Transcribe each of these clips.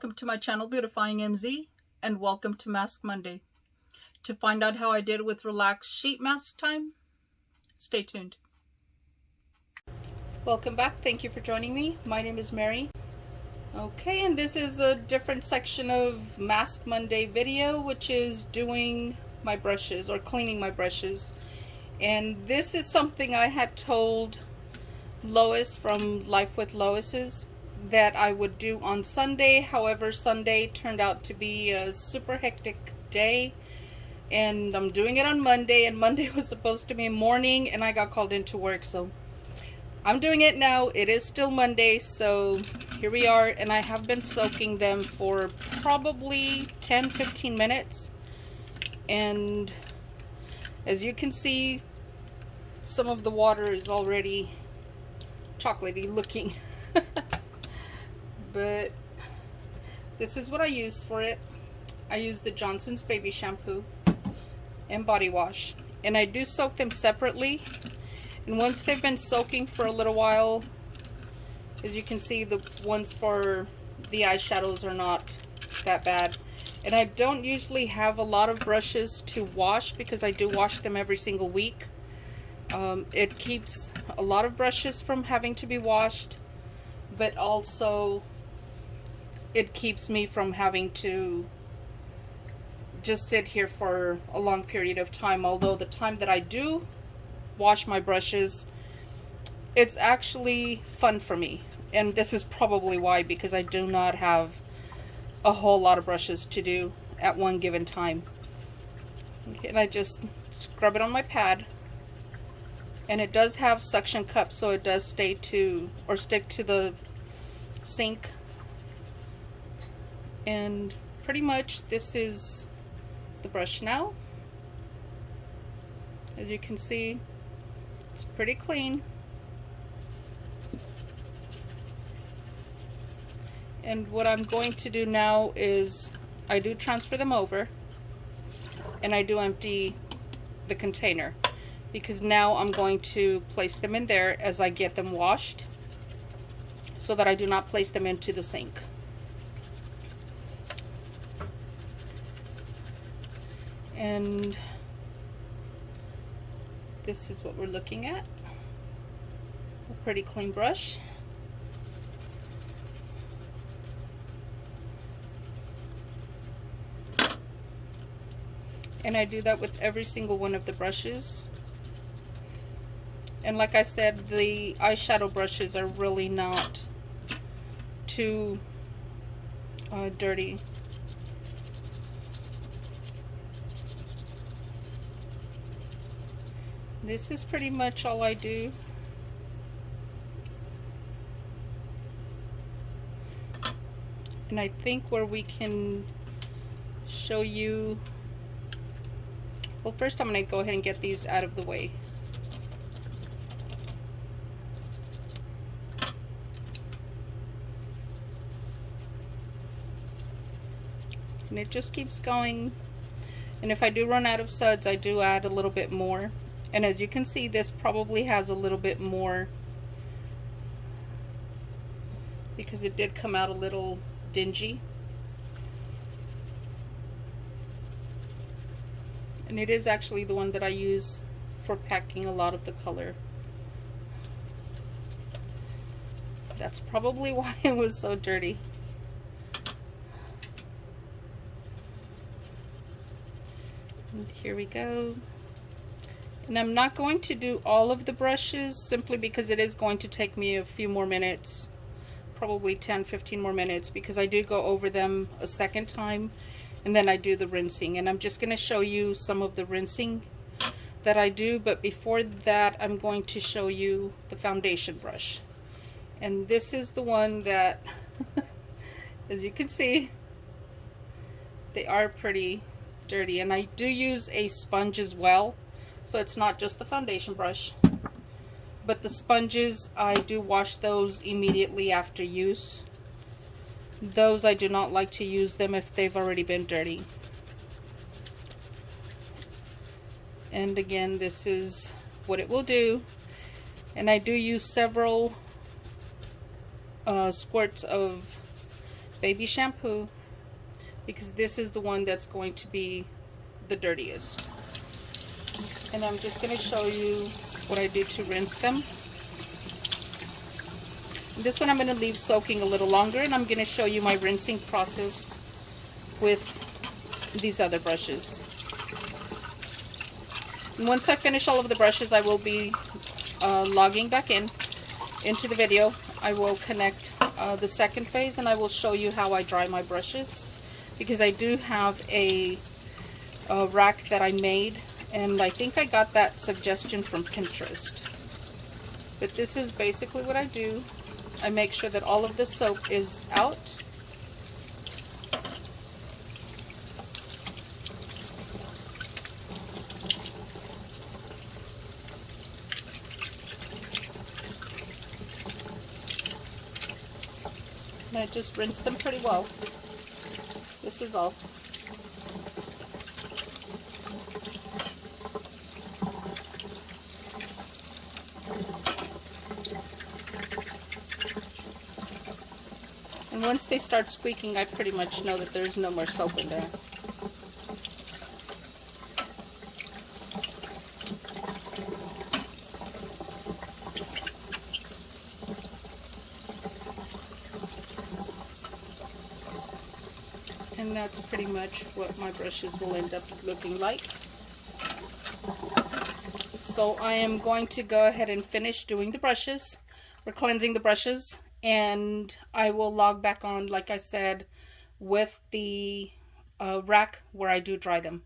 Welcome to my channel, Beautifying MZ, and welcome to Mask Monday. To find out how I did with relaxed sheet mask time, stay tuned. Welcome back. Thank you for joining me. My name is Mary. Okay, and this is a different section of Mask Monday video, which is doing my brushes or cleaning my brushes. And this is something I had told Lois from Life with Lois's that I would do on Sunday. However, Sunday turned out to be a super hectic day, and I'm doing it on Monday, and Monday was supposed to be morning, and I got called into work, so I'm doing it now. It is still Monday, so here we are, and I have been soaking them for probably 10-15 minutes, and as you can see, some of the water is already chocolatey looking. But this is what I use for it. I use the Johnson's baby shampoo and body wash, and I do soak them separately. And once they've been soaking for a little while, as you can see, the ones for the eyeshadows are not that bad. And I don't usually have a lot of brushes to wash because I do wash them every single week. It keeps a lot of brushes from having to be washed, but also it keeps me from having to just sit here for a long period of time. Although the time that I do wash my brushes, it's actually fun for me. And this is probably why, because I do not have a whole lot of brushes to do at one given time. Okay, and I just scrub it on my pad. And it does have suction cups, so it does stay to or stick to the sink. And pretty much this is the brush now. As you can see, it's pretty clean. And what I'm going to do now is I do transfer them over, and I do empty the container, because now I'm going to place them in there as I get them washed, so that I do not place them into the sink. And this is what we're looking at. A pretty clean brush. And I do that with every single one of the brushes. And like I said, the eyeshadow brushes are really not too dirty. This is pretty much all I do. And I think where we can show you, well, first I'm going to go ahead and get these out of the way. And it just keeps going. And if I do run out of suds, I do add a little bit more. And as you can see, this probably has a little bit more, because it did come out a little dingy. And it is actually the one that I use for packing a lot of the color. That's probably why it was so dirty. And here we go. And I'm not going to do all of the brushes, simply because it is going to take me a few more minutes, probably 10-15 more minutes, because I do go over them a second time, and then I do the rinsing. And I'm just going to show you some of the rinsing that I do, but before that I'm going to show you the foundation brush. And this is the one that as you can see, they are pretty dirty, and I do use a sponge as well. So it's not just the foundation brush, but the sponges, I do wash those immediately after use. Those I do not like to use them if they've already been dirty. And again, this is what it will do. And I do use several squirts of baby shampoo, because this is the one that's going to be the dirtiest. And I'm just going to show you what I do to rinse them. This one I'm going to leave soaking a little longer, and I'm going to show you my rinsing process with these other brushes. And once I finish all of the brushes, I will be logging back into the video. I will connect the second phase, and I will show you how I dry my brushes, because I do have a rack that I made, and I think I got that suggestion from Pinterest. But this is basically what I do. I make sure that all of the soap is out. And I just rinse them pretty well. This is all. And once they start squeaking, I pretty much know that there's no more soap in there. And that's pretty much what my brushes will end up looking like. So I am going to go ahead and finish doing the brushes, or cleansing the brushes, and I will log back on, like I said, with the rack where I do dry them.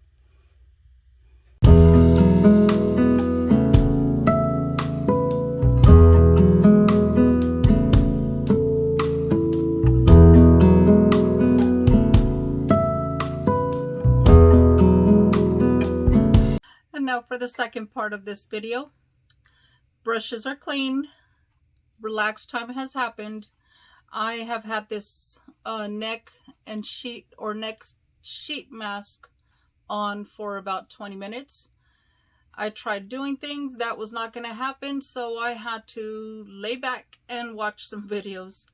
And now for the second part of this video. Brushes are clean. Relax time has happened. I have had this neck sheet mask on for about 20 minutes. I tried doing things that was not going to happen, so I had to lay back and watch some videos.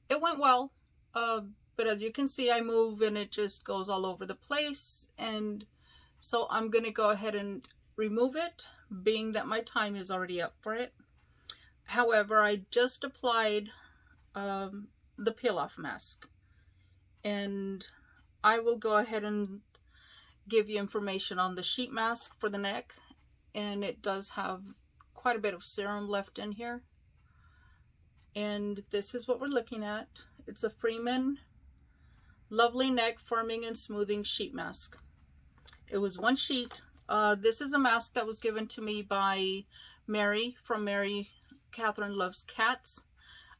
It went well, but as you can see, I move and it just goes all over the place, and so I'm going to go ahead and remove it, being that my time is already up for it. However, I just applied the peel-off mask, and I will go ahead and give you information on the sheet mask for the neck, and it does have quite a bit of serum left in here. And this is what we're looking at. It's a Freeman Lovely Neck Firming and Smoothing Sheet Mask. It was one sheet. This is a mask that was given to me by Mary from Mary Catherine Loves Cats.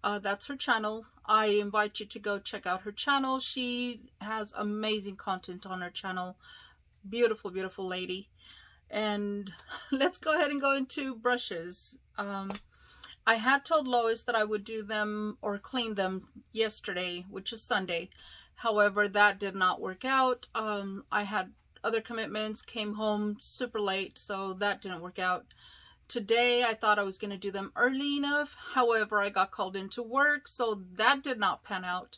That's her channel. I invite you to go check out her channel. She has amazing content on her channel. Beautiful, beautiful lady. And let's go ahead and go into brushes. I had told Lois that I would do them or clean them yesterday, which is Sunday. However, that did not work out. I had other commitments, came home super late, so that didn't work out. Today, I thought I was going to do them early enough. However, I got called into work, so that did not pan out.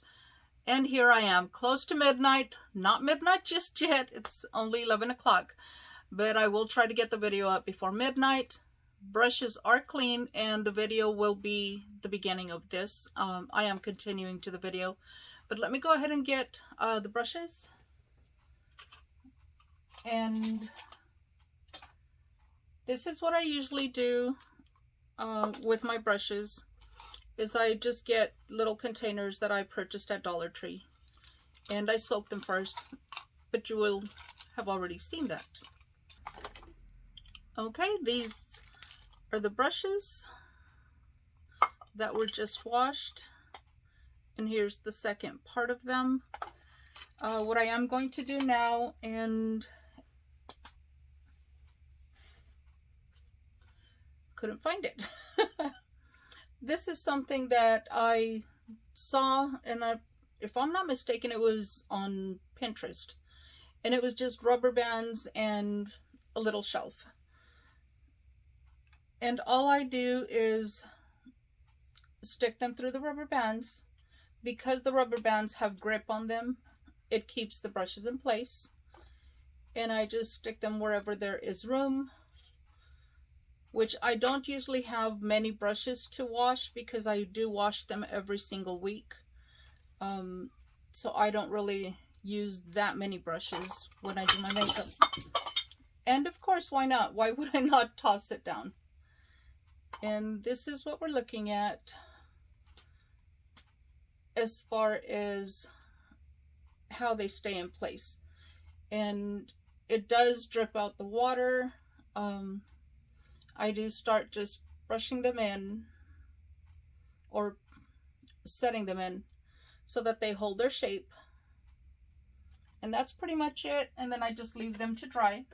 And here I am, close to midnight. Not midnight just yet. It's only 11 o'clock. But I will try to get the video up before midnight. Brushes are clean, and the video will be the beginning of this. I am continuing to the video. But let me go ahead and get the brushes. And this is what I usually do with my brushes, is I just get little containers that I purchased at Dollar Tree, and I soak them first, but you will have already seen that. Okay, these are the brushes that were just washed, and here's the second part of them. What I am going to do now, and couldn't find it. This is something that I saw, and if I'm not mistaken, it was on Pinterest, and it was just rubber bands and a little shelf. And all I do is stick them through the rubber bands, because the rubber bands have grip on them, it keeps the brushes in place. And I just stick them wherever there is room, which I don't usually have many brushes to wash because I do wash them every single week. So I don't really use that many brushes when I do my makeup. And of course, why not? Why would I not toss it down? And this is what we're looking at as far as how they stay in place. And it does drip out the water. I do start just brushing them in or setting them in so that they hold their shape. And that's pretty much it. And then I just leave them to dry.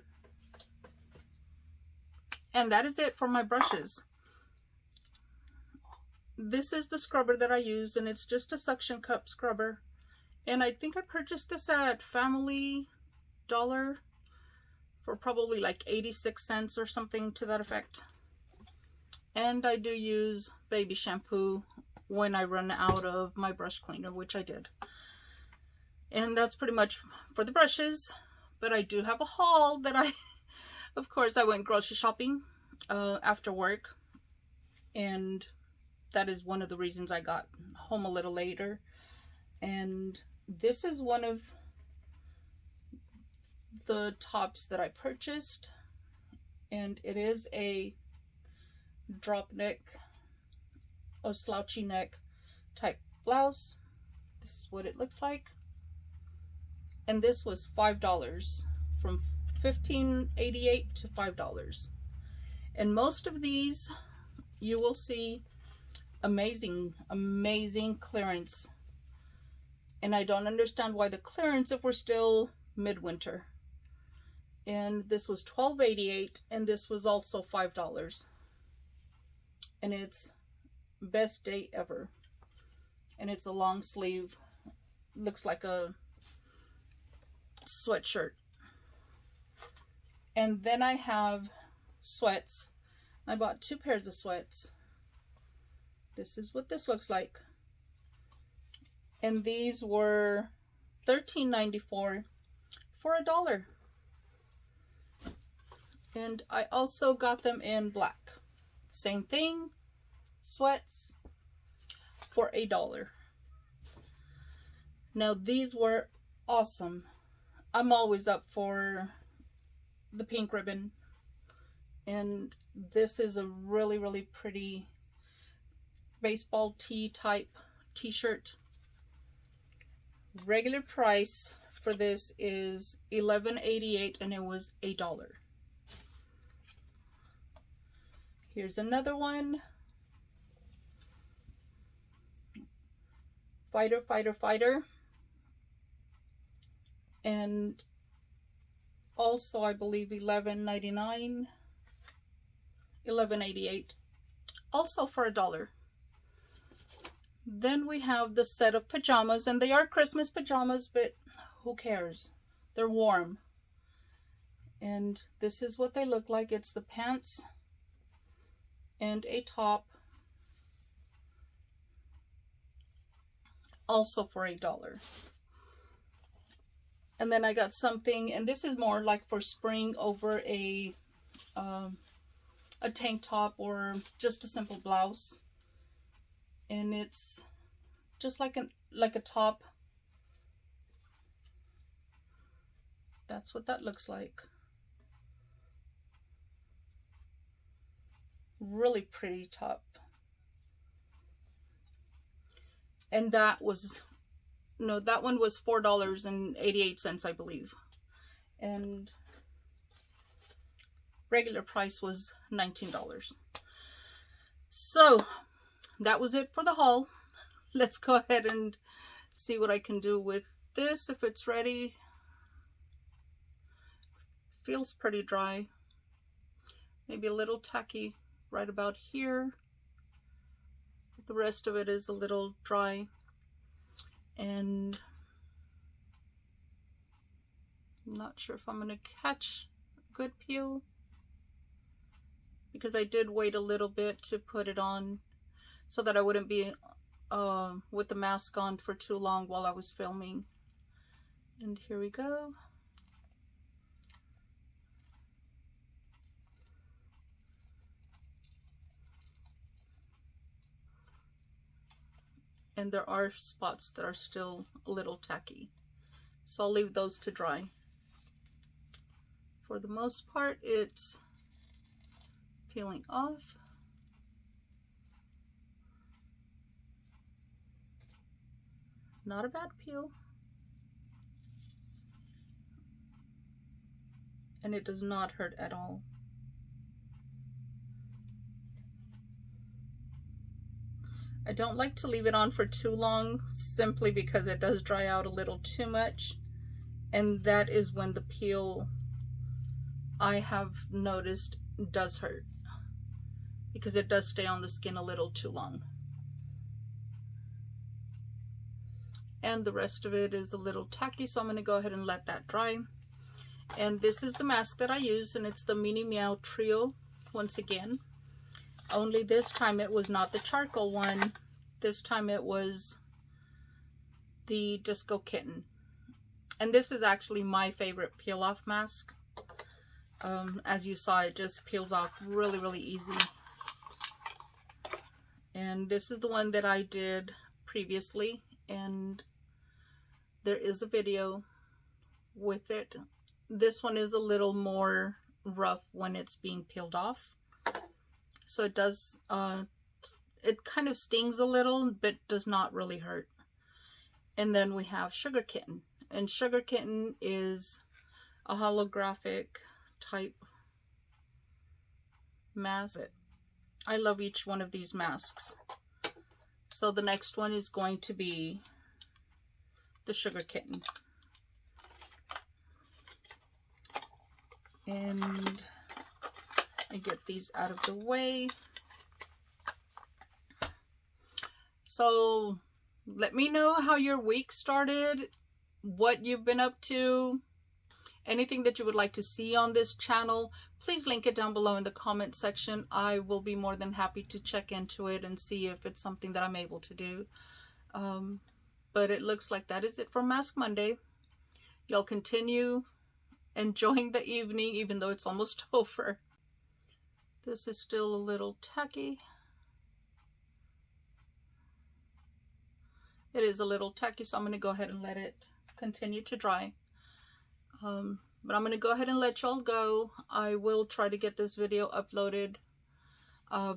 And that is it for my brushes. This is the scrubber that I use, and it's just a suction cup scrubber. And I think I purchased this at Family Dollar for probably like 86 cents or something to that effect. And I do use baby shampoo when I run out of my brush cleaner, which I did. And that's pretty much for the brushes. But I do have a haul that of course, I went grocery shopping after work. And that is one of the reasons I got home a little later. And this is one of the tops that I purchased. And it is a drop neck or slouchy neck type blouse. This is what it looks like. And this was $5, from $15.88 to $5. And most of these you will see amazing clearance. And I don't understand why the clearance if we're still midwinter. And this was $12.88, and this was also $5. And it's best day ever. And it's a long sleeve, looks like a sweatshirt. And then I have sweats. I bought 2 pairs of sweats. This is what this looks like. And these were $13.94 for $1. And I also got them in black. Same thing, sweats for $1. Now these were awesome. I'm always up for the pink ribbon. And this is a really pretty baseball tee type t-shirt. Regular price for this is $11.88, and it was $1. Here's another one. Fighter. And also I believe $11.99, $11.88, also for $1. Then we have the set of pajamas, and they are Christmas pajamas, but who cares? They're warm. And this is what they look like. It's the pants and a top, also for $1. And then I got something, and this is more like for spring, over a tank top or just a simple blouse. And it's just like a top. That's what that looks like. Really pretty top. And that was, no, that one was $4.88, I believe. And regular price was $19. So that was it for the haul. Let's go ahead and see what I can do with this, if it's ready. Feels pretty dry. Maybe a little tacky right about here. The rest of it is a little dry. And I'm not sure if I'm going to catch a good peel, because I did wait a little bit to put it on so that I wouldn't be with the mask on for too long while I was filming. And here we go. And there are spots that are still a little tacky, so I'll leave those to dry. For the most part, it's peeling off. Not a bad peel. And it does not hurt at all. I don't like to leave it on for too long, simply because it does dry out a little too much. And that is when the peel, I have noticed, does hurt. Because it does stay on the skin a little too long. And the rest of it is a little tacky, so I'm going to go ahead and let that dry. And this is the mask that I use, and it's the Mini Meow Trio once again. Only this time it was not the charcoal one. This time it was the Disco Kitten. And this is actually my favorite peel off mask. As you saw, it just peels off really, really easy. And this is the one that I did previously, and there is a video with it. This one is a little more rough when it's being peeled off. So it does, it kind of stings a little, but does not really hurt. And then we have Sugar Kitten. And Sugar Kitten is a holographic type mask. I love each one of these masks. So the next one is going to be the Sugar Kitten. And I get these out of the way. So let me know how your week started, what you've been up to, anything that you would like to see on this channel. Please link it down below in the comment section. I will be more than happy to check into it and see if it's something that I'm able to do. But it looks like that is it for Mask Monday. Y'all continue enjoying the evening, even though it's almost over. This is still a little tacky. It is a little tacky, so I'm going to go ahead and let it continue to dry. But I'm going to go ahead and let y'all go. I will try to get this video uploaded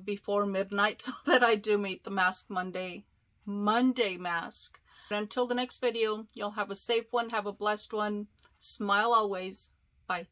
before midnight so that I do meet the Mask Monday mask. But until the next video, y'all have a safe one, have a blessed one. Smile always. Bye.